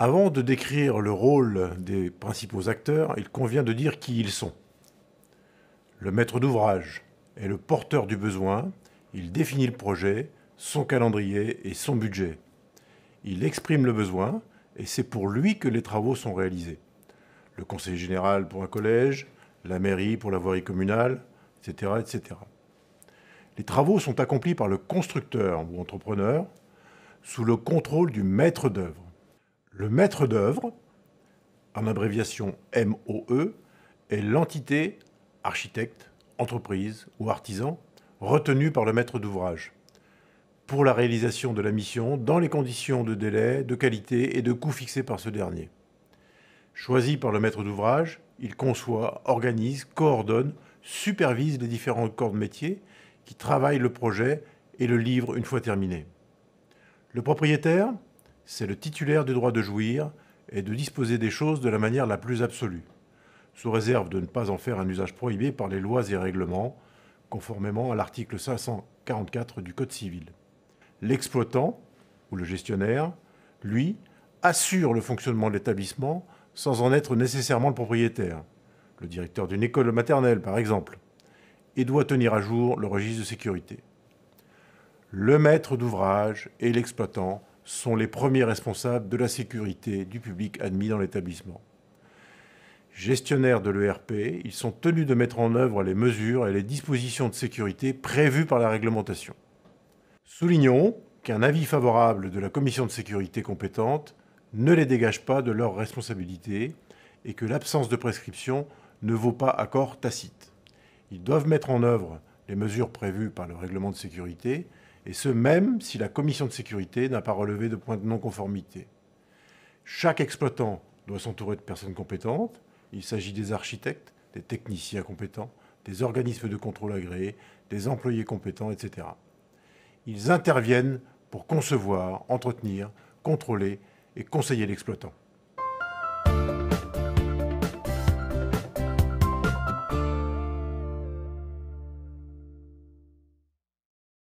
Avant de décrire le rôle des principaux acteurs, il convient de dire qui ils sont. Le maître d'ouvrage est le porteur du besoin, il définit le projet, son calendrier et son budget. Il exprime le besoin et c'est pour lui que les travaux sont réalisés. Le conseiller général pour un collège, la mairie pour la voirie communale, etc., etc. Les travaux sont accomplis par le constructeur ou entrepreneur sous le contrôle du maître d'œuvre. Le maître d'œuvre, en abréviation MOE, est l'entité architecte, entreprise ou artisan retenue par le maître d'ouvrage pour la réalisation de la mission dans les conditions de délai, de qualité et de coût fixés par ce dernier. Choisi par le maître d'ouvrage, il conçoit, organise, coordonne, supervise les différents corps de métier qui travaillent le projet et le livrent une fois terminé. Le propriétaire, c'est le titulaire du droit de jouir et de disposer des choses de la manière la plus absolue, sous réserve de ne pas en faire un usage prohibé par les lois et règlements, conformément à l'article 544 du Code civil. L'exploitant, ou le gestionnaire, lui, assure le fonctionnement de l'établissement sans en être nécessairement le propriétaire, le directeur d'une école maternelle par exemple, et doit tenir à jour le registre de sécurité. Le maître d'ouvrage et l'exploitant sont les premiers responsables de la sécurité du public admis dans l'établissement. Gestionnaires de l'ERP, ils sont tenus de mettre en œuvre les mesures et les dispositions de sécurité prévues par la réglementation. Soulignons qu'un avis favorable de la commission de sécurité compétente ne les dégage pas de leurs responsabilités et que l'absence de prescription ne vaut pas accord tacite. Ils doivent mettre en œuvre les mesures prévues par le règlement de sécurité, et ce même si la commission de sécurité n'a pas relevé de point de non-conformité. Chaque exploitant doit s'entourer de personnes compétentes. Il s'agit des architectes, des techniciens compétents, des organismes de contrôle agréés, des employés compétents, etc. Ils interviennent pour concevoir, entretenir, contrôler et conseiller l'exploitant.